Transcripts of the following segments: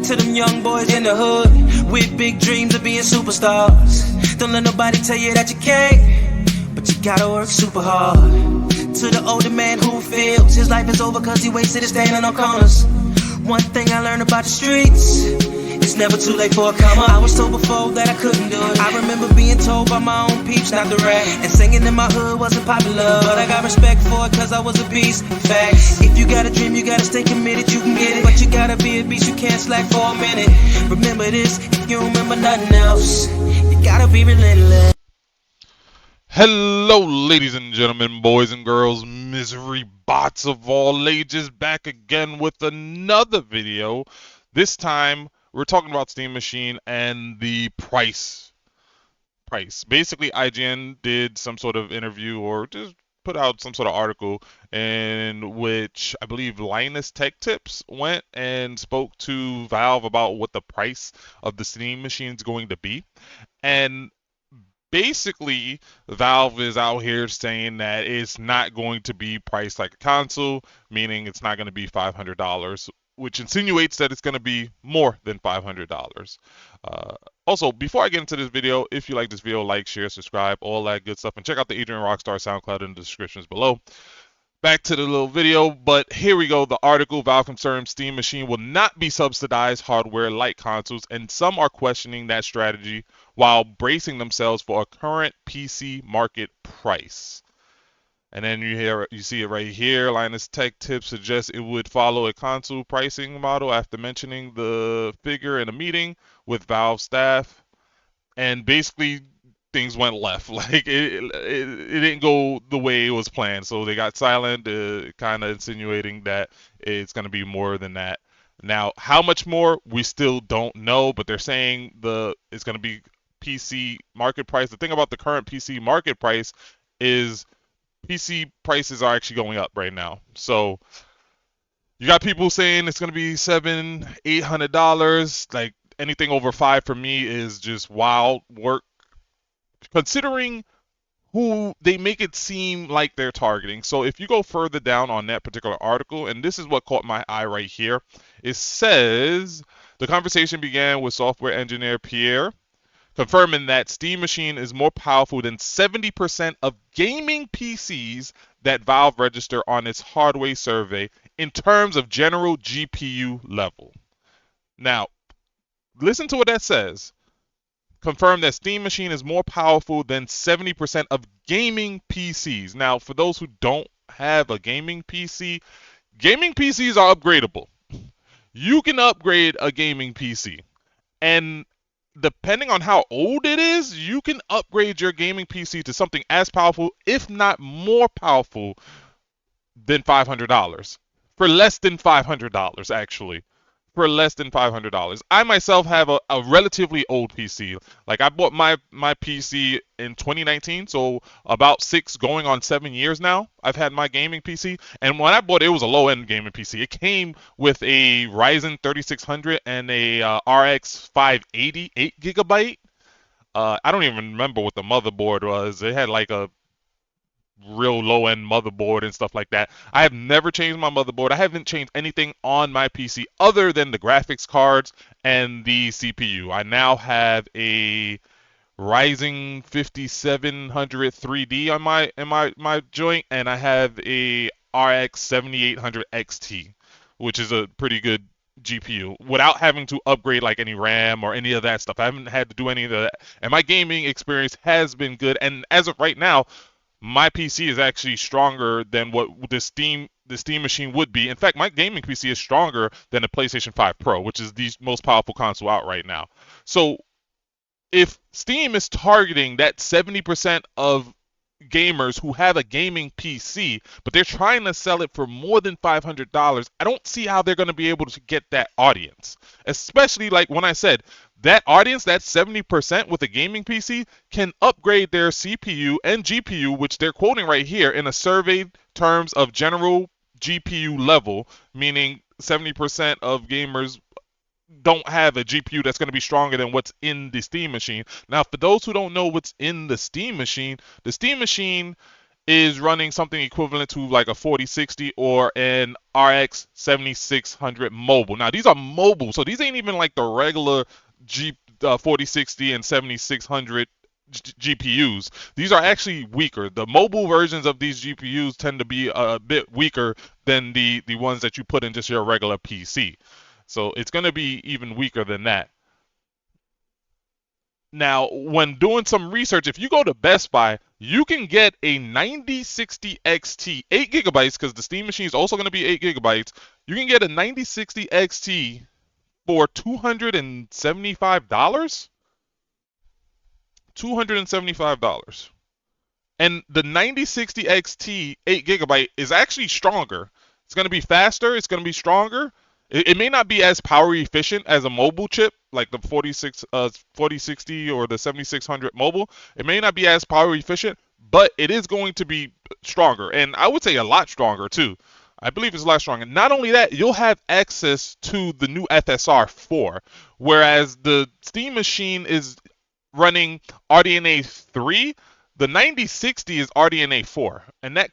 To them young boys in the hood with big dreams of being superstars. Don't let nobody tell you that you can't, but you gotta work super hard. To the older man who feels his life is over cause he wasted it standing on corners. One thing I learned about the streets, it's never too late for a come up. I was told before that I couldn't do it. I remember being told by my own peeps not to rap, and singing in my hood wasn't popular, but I got respect for it cause I was a beast. Facts. If you got a dream, you gotta stay committed, you can get it, but you gotta be a beast, you can't slack for a minute. Remember this, if you remember nothing else, you gotta be relentless. Hello, ladies and gentlemen, boys and girls, misery bots of all ages, back again with another video. This time, we're talking about Steam Machine and the price. Basically, IGN did some sort of interview or just put out some sort of article in which I believe Linus Tech Tips went and spoke to Valve about what the price of the Steam Machine is going to be. And basically, Valve is out here saying that it's not going to be priced like a console, meaning it's not going to be $500, which insinuates that it's going to be more than $500. Also, before I get into this video, if you like this video, like, share, subscribe, all that good stuff, and check out the Adrian Rockstar SoundCloud in the descriptions below. Back to the little video, but here we go. The article, Valve confirms Steam Machine will not be subsidized hardware like consoles, and some are questioning that strategy while bracing themselves for a current PC market price. And then you see it right here. Linus Tech Tips suggests it would follow a console pricing model after mentioning the figure in a meeting with Valve staff. And basically, things went left. Like it didn't go the way it was planned. So they got silent, kind of insinuating that it's going to be more than that. Now, how much more, we still don't know, but they're saying it's going to be PC market price. The thing about the current PC market price is PC prices are actually going up right now. So you got people saying it's going to be $700-$800. Like anything over $5 for me is just wild work, considering who they make it seem like they're targeting. So if you go further down on that particular article, and this is what caught my eye right here, it says the conversation began with software engineer Pierre confirming that Steam Machine is more powerful than 70% of gaming PCs that Valve register on its hardware survey in terms of general GPU level. Now, listen to what that says. Confirm that Steam Machine is more powerful than 70% of gaming PCs. Now, for those who don't have a gaming PCs are upgradable. You can upgrade a gaming PC. And depending on how old it is, you can upgrade your gaming PC to something as powerful, if not more powerful, than $500. For less than $500, actually. For less than $500. I myself have a relatively old PC. Like, I bought my PC in 2019, so about 6 going on 7 years now. I've had my gaming PC, and when I bought it, it was a low-end gaming PC. It came with a Ryzen 3600 and a RX 580 8GB. I don't even remember what the motherboard was. It had like a real low-end motherboard and stuff like that. I have never changed my motherboard. I haven't changed anything on my PC other than the graphics cards and the CPU. I now have a Ryzen 5700 3D on my joint, and I have a RX 7800 XT, which is a pretty good GPU, without having to upgrade like any RAM or any of that stuff. I haven't had to do any of that, and my gaming experience has been good. And as of right now, my PC is actually stronger than what the Steam Machine would be. In fact, my gaming PC is stronger than the PlayStation 5 Pro, which is the most powerful console out right now. So if Steam is targeting that 70% of gamers who have a gaming PC, but they're trying to sell it for more than $500, I don't see how they're going to be able to get that audience. Especially like when I said, that audience, that 70% with a gaming PC, can upgrade their CPU and GPU, which they're quoting right here in a survey terms of general GPU level, meaning 70% of gamers don't have a GPU that's going to be stronger than what's in the Steam Machine. Now, for those who don't know what's in the Steam Machine is running something equivalent to like a 4060 or an RX 7600 mobile. Now these are mobile, so these ain't even like the regular 4060 and 7600 GPUs. These are actually weaker. The mobile versions of these GPUs tend to be a bit weaker than the ones that you put in just your regular PC. So it's going to be even weaker than that. Now, when doing some research, if you go to Best Buy, you can get a 9060 XT, 8 gigabytes, because the Steam machine is also going to be 8 gigabytes. You can get a 9060 XT for $275. $275. And the 9060 XT 8 gigabyte is actually stronger. It's going to be faster. It's going to be stronger. It may not be as power efficient as a mobile chip, like the 4060 or the 7600 mobile. It may not be as power efficient, but it is going to be stronger. And I would say a lot stronger too. I believe it's a lot stronger. Not only that, you'll have access to the new FSR 4, whereas the Steam machine is running RDNA 3. The 9060 is RDNA 4, and that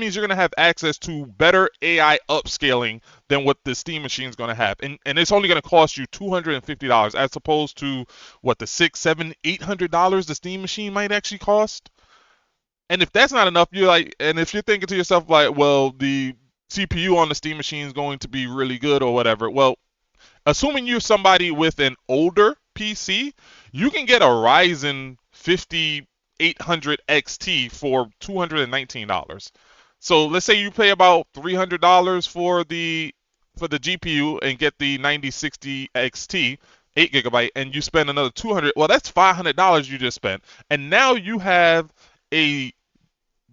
means you're going to have access to better AI upscaling than what the Steam machine is going to have, and it's only going to cost you $250 as opposed to what the $600, $700, $800 the Steam machine might actually cost. And if that's not enough, and if you're thinking to yourself like, well, the CPU on the Steam machine is going to be really good or whatever, well, assuming you're somebody with an older PC, you can get a Ryzen 5800 XT for $219. So let's say you pay about $300 for the GPU and get the 9060 XT 8 gigabyte, and you spend another $200. Well, that's $500 you just spent, and now you have a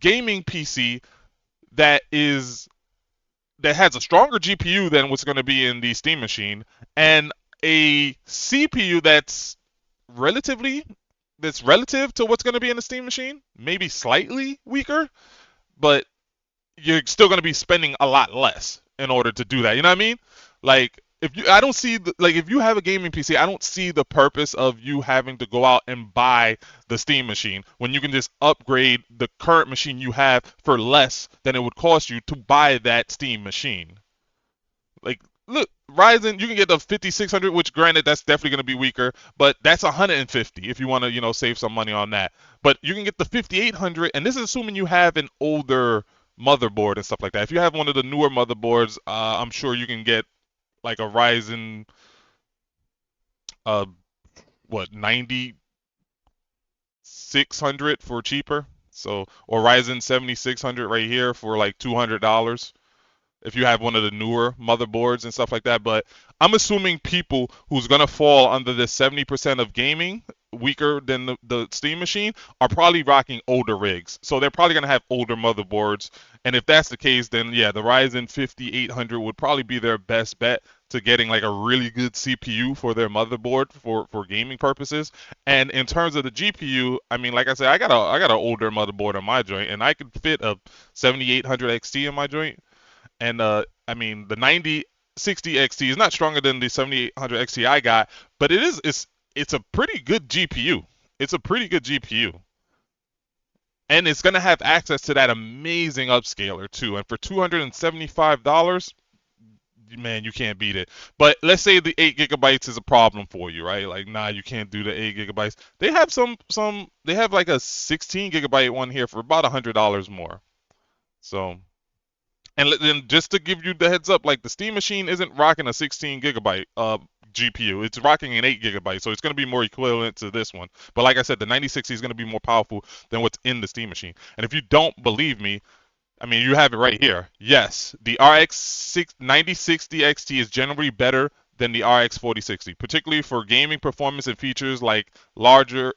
gaming PC that is that has a stronger GPU than what's going to be in the Steam machine, and a CPU that's relative to what's going to be in the Steam machine, maybe slightly weaker, but you're still going to be spending a lot less in order to do that. You know what I mean? Like I don't see if you have a gaming PC, I don't see the purpose of you having to go out and buy the Steam machine when you can just upgrade the current machine you have for less than it would cost you to buy that Steam machine. Like, look, Ryzen, you can get the 5600, which granted that's definitely going to be weaker, but that's 150 if you want to, save some money on that. But you can get the 5800, and this is assuming you have an older motherboard and stuff like that. If you have one of the newer motherboards, I'm sure you can get like a Ryzen, uh, 9600 for cheaper. So, or Ryzen 7600 right here for like $200 if you have one of the newer motherboards and stuff like that. But I'm assuming people who's going to fall under the 70% of gaming, weaker than the Steam machine, are probably rocking older rigs. So they're probably going to have older motherboards. And if that's the case, then yeah, the Ryzen 5800 would probably be their best bet to getting like a really good CPU for their motherboard for gaming purposes. And in terms of the GPU, I mean, like I said, I got an older motherboard on my joint, and I could fit a 7800 XT in my joint. And I mean, the 9060 XT is not stronger than the 7800 XT I got, but it's a pretty good GPU. It's a pretty good GPU. And it's going to have access to that amazing upscaler too. And for $275, man, you can't beat it. But let's say the 8 gigabytes is a problem for you, right? Like, nah, you can't do the 8 gigabytes. They have they have like a 16 gigabyte one here for about $100 more. So, and then just to give you the heads up, like the Steam machine isn't rocking a 16 gigabyte GPU. It's rocking an 8 gigabyte, so it's going to be more equivalent to this one. But like I said, the 9060 is going to be more powerful than what's in the Steam machine. And if you don't believe me, I mean, you have it right here. Yes, the RX 9060 XT is generally better than the RX 4060, particularly for gaming performance and features like larger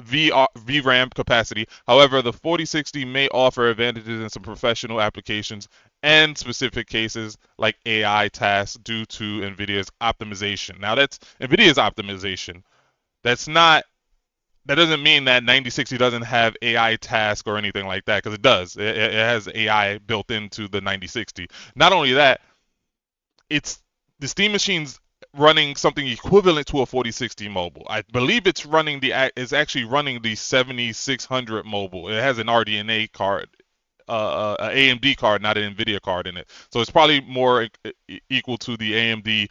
VRAM capacity. However, the 4060 may offer advantages in some professional applications and specific cases like AI tasks due to NVIDIA's optimization. Now, that's NVIDIA's optimization. That doesn't mean that 9060 doesn't have AI task or anything like that, because it does. It has AI built into the 9060. Not only that, it's the Steam machine's running something equivalent to a 4060 mobile. I believe it's running it's actually running the 7600 mobile. It has an RDNA card, an AMD card, not an Nvidia card in it. So it's probably more equal to the AMD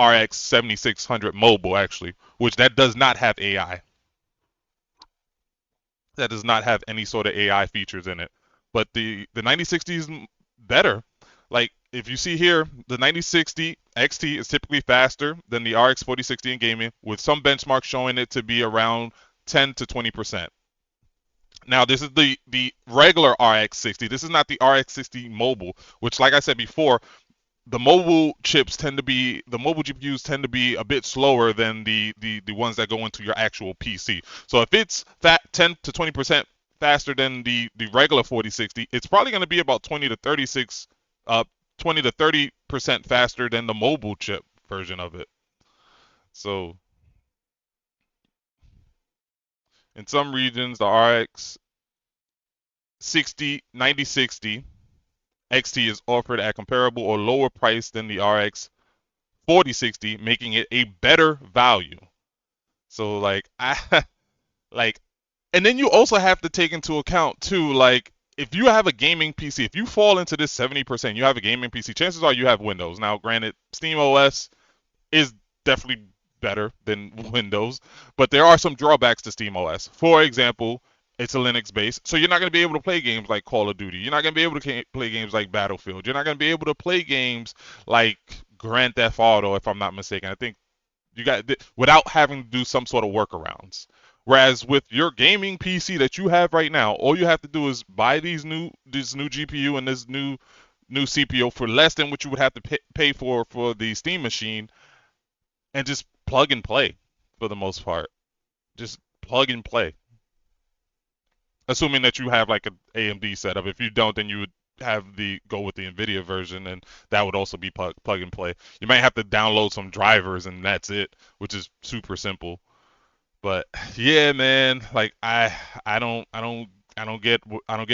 RX 7600 mobile actually, which that does not have AI. That does not have any sort of AI features in it. But the 9060 is better. Like if you see here, the 9060 XT is typically faster than the RX 4060 in gaming, with some benchmarks showing it to be around 10 to 20%. Now this is the regular RX 60. This is not the RX 60 mobile, which, like I said before, the mobile GPUs tend to be a bit slower than the ones that go into your actual PC. So if it's 10 to 20% faster than the regular 4060, it's probably going to be about 20 to 30% faster than the mobile chip version of it. So in some regions, the RX 9060 XT is offered at comparable or lower price than the RX 4060, making it a better value. So like I like, and then you also have to take into account too, like if you have a gaming PC, if you fall into this 70%, you have a gaming PC, chances are you have Windows. Now, granted, Steam OS is definitely better than Windows, but there are some drawbacks to Steam OS. For example, it's a Linux base, so you're not going to be able to play games like Call of Duty. You're not going to be able to play games like Battlefield. You're not going to be able to play games like Grand Theft Auto, if I'm not mistaken. I think you got without having to do some sort of workarounds. Whereas with your gaming PC that you have right now, all you have to do is buy this new GPU and this new CPU for less than what you would have to pay for the Steam machine, and just plug and play for the most part. Just plug and play. Assuming that you have like an AMD setup. If you don't, then you would have the go with the Nvidia version, and that would also be plug and play. You might have to download some drivers, and that's it, which is super simple. But yeah, man, like I don't get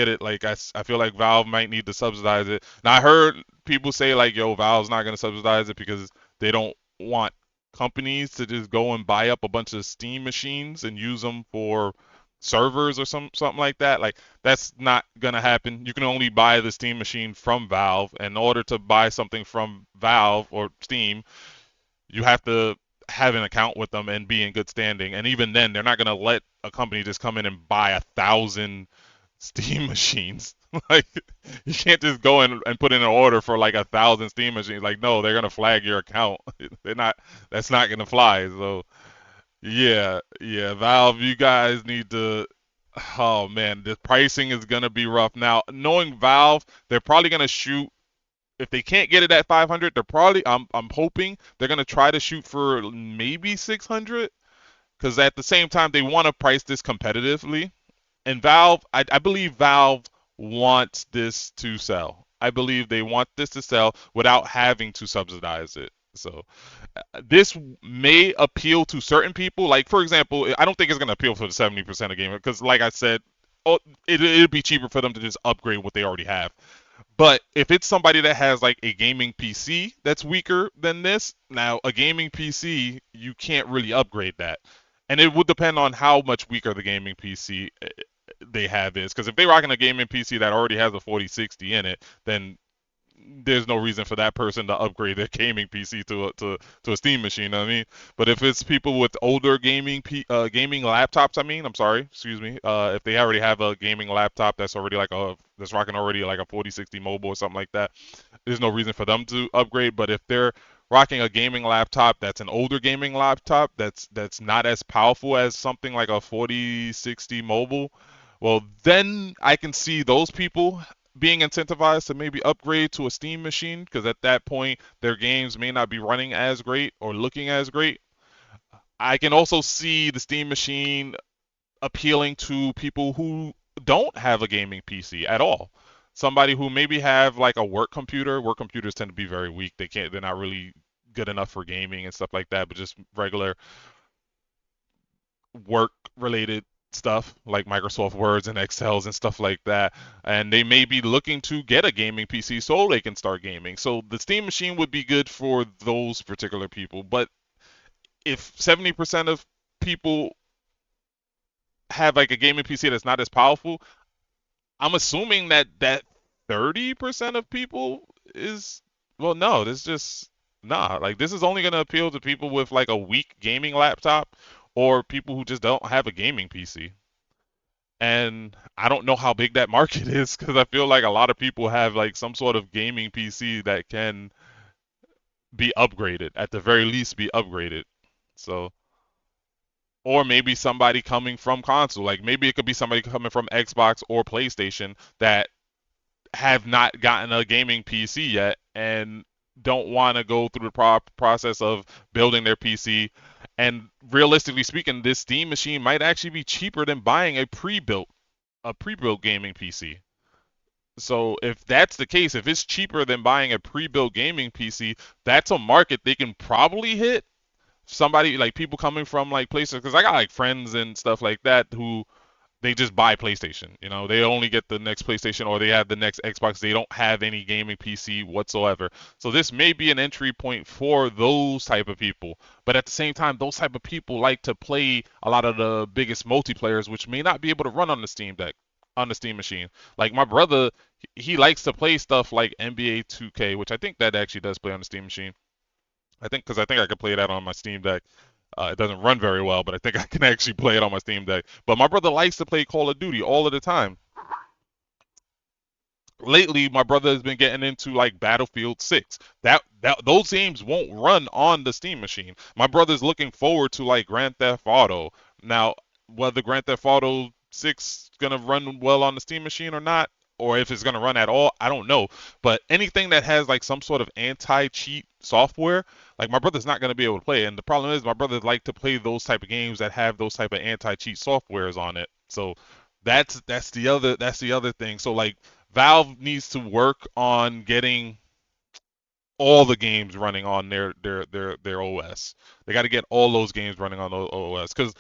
it. Like I feel like Valve might need to subsidize it. Now I heard people say like, yo, Valve's not gonna subsidize it because they don't want companies to just go and buy up a bunch of Steam machines and use them for servers or something like that. Like that's not gonna happen. You can only buy the Steam machine from Valve. In order to buy something from Valve or Steam, you have to have an account with them and be in good standing. And even then, they're not gonna let a company just come in and buy 1,000 Steam machines. Like you can't just go in and put in an order for like 1,000 Steam machines. Like no, they're gonna flag your account. They're not. That's not gonna fly. So yeah, yeah, Valve, you guys need to. Oh man, the pricing is gonna be rough. Now, knowing Valve, they're probably gonna shoot. If they can't get it at 500, they're probably. I'm hoping they're gonna try to shoot for maybe 600, because at the same time they want to price this competitively. And Valve, I believe Valve wants this to sell. I believe they want this to sell without having to subsidize it. So this may appeal to certain people. Like for example, I don't think it's gonna appeal for the 70% of gamers because, like I said, oh, it'd be cheaper for them to just upgrade what they already have. But if it's somebody that has like a gaming PC that's weaker than this, now a gaming PC you can't really upgrade that, and it would depend on how much weaker the gaming PC they have is. Because if they're rocking a gaming PC that already has a 4060 in it, then there's no reason for that person to upgrade their gaming PC to a Steam machine. You know what I mean? But if it's people with older gaming laptops, I mean, I'm sorry, excuse me. If they already have a gaming laptop that's rocking already like a 4060 mobile or something like that, there's no reason for them to upgrade. But if they're rocking a gaming laptop that's an older gaming laptop that's not as powerful as something like a 4060 mobile, well, then I can see those people being incentivized to maybe upgrade to a Steam machine because at that point their games may not be running as great or looking as great. I can also see the Steam machine appealing to people who don't have a gaming PC at all. Somebody who maybe have like a work computer. Work computers tend to be very weak. They're not really good enough for gaming and stuff like that, but just regular work related stuff like Microsoft Words and Excels and stuff like that, and they may be looking to get a gaming PC so they can start gaming. So the Steam machine would be good for those particular people. But if 70% of people have like a gaming PC that's not as powerful, I'm assuming that 30% of people is, well, no, this just, nah. Like, this is only gonna appeal to people with like a weak gaming laptop or people who just don't have a gaming PC. And I don't know how big that market is because I feel like a lot of people have like some sort of gaming PC that can be upgraded, at the very least be upgraded. So, or maybe somebody coming from console, like maybe it could be somebody coming from Xbox or PlayStation that have not gotten a gaming PC yet and don't want to go through the process of building their PC. And realistically speaking, this Steam machine might actually be cheaper than buying a pre-built gaming PC. So if that's the case, if it's cheaper than buying a pre-built gaming PC, that's a market they can probably hit. Somebody like people coming from like places, because I got like friends and stuff like that who they just buy PlayStation. You know, they only get the next PlayStation or they have the next Xbox. They don't have any gaming PC whatsoever. So this may be an entry point for those type of people. But at the same time, those type of people like to play a lot of the biggest multiplayers, which may not be able to run on the Steam Deck, on the Steam machine. Like my brother, he likes to play stuff like NBA 2K, which I think that actually does play on the Steam machine. I think because I think I could play that on my Steam Deck. It doesn't run very well, but I think I can actually play it on my Steam Deck. But my brother likes to play Call of Duty all of the time. Lately, my brother has been getting into like Battlefield 6. Those games won't run on the Steam machine. My brother's looking forward to like Grand Theft Auto. Now, whether Grand Theft Auto 6 is gonna run well on the Steam machine or not, or if it's gonna run at all, I don't know. But anything that has like some sort of anti-cheat software, like my brother's not gonna be able to play. And the problem is my brother like to play those type of games that have those type of anti-cheat softwares on it. So that's the other thing. So like Valve needs to work on getting all the games running on their OS. They got to get all those games running on the OS because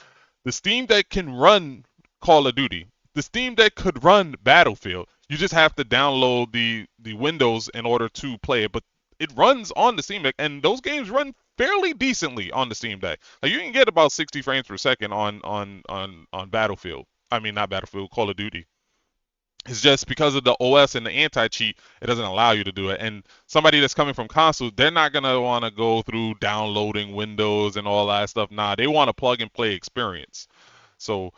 the Steam Deck can run Call of Duty. The Steam Deck could run Battlefield. You just have to download the Windows in order to play it, but it runs on the Steam Deck, and those games run fairly decently on the Steam Deck. Like you can get about 60 frames per second on Battlefield. I mean, not Battlefield, Call of Duty. It's just because of the OS and the anti-cheat, it doesn't allow you to do it. And somebody that's coming from console, they're not gonna want to go through downloading Windows and all that stuff. Nah, they want a plug and play experience. So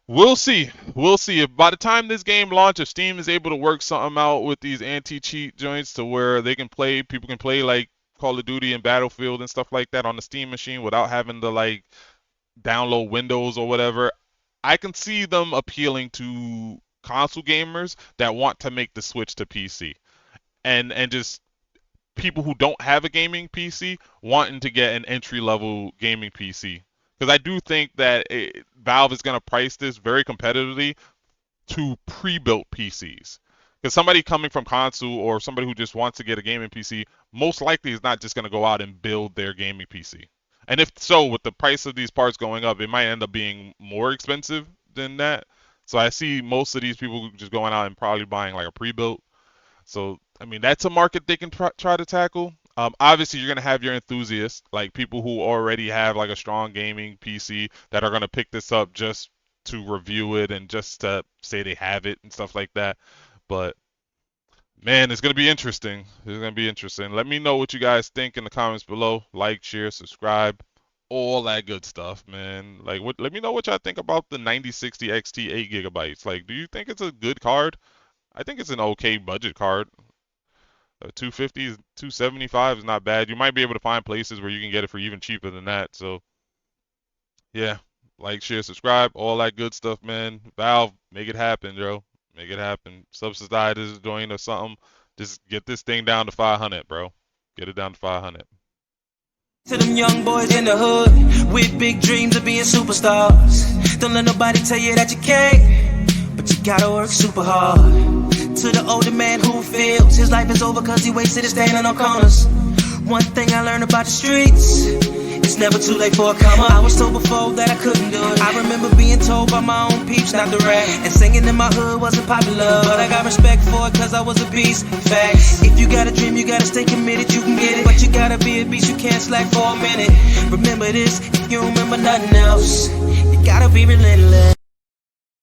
we'll see. We'll see if by the time this game launches, if Steam is able to work something out with these anti-cheat joints to where people can play like Call of Duty and Battlefield and stuff like that on the Steam machine without having to like download Windows or whatever. I can see them appealing to console gamers that want to make the switch to PC, and just people who don't have a gaming PC wanting to get an entry level gaming PC. Because I do think that Valve is going to price this very competitively to pre-built PCs. Because somebody coming from console or somebody who just wants to get a gaming PC most likely is not just going to go out and build their gaming PC. And if so, with the price of these parts going up, it might end up being more expensive than that. So I see most of these people just going out and probably buying like a pre-built. So I mean that's a market they can try to tackle. Obviously, you're gonna have your enthusiasts, like people who already have like a strong gaming PC that are gonna pick this up just to review it and just to say they have it and stuff like that. But man, it's gonna be interesting. It's gonna be interesting. Let me know what you guys think in the comments below. Like, share, subscribe, all that good stuff, man. Like, let me know what y'all think about the 9060 XT 8 gigabytes. Like, do you think it's a good card? I think it's an okay budget card. 250 is 275 is not bad. You might be able to find places where you can get it for even cheaper than that. So, yeah, like, share, subscribe, all that good stuff, man. Valve, make it happen, bro. Make it happen. Subsidize this joint or something. Just get this thing down to 500, bro. Get it down to 500. To them young boys in the hood with big dreams of being superstars. Don't let nobody tell you that you can't, but you gotta work super hard. To the older man who feels his life is over cause he wasted it standing on corners. One thing I learned about the streets It's never too late for a come up. I was told before that I couldn't do it. I remember being told by my own peeps not to rap, and singing in my hood wasn't popular, but I got respect for it cause I was a beast. Facts. If you got a dream, you gotta stay committed, you can get it, but you gotta be a beast, you can't slack for a minute. Remember this, if you don't remember nothing else, you gotta be relentless.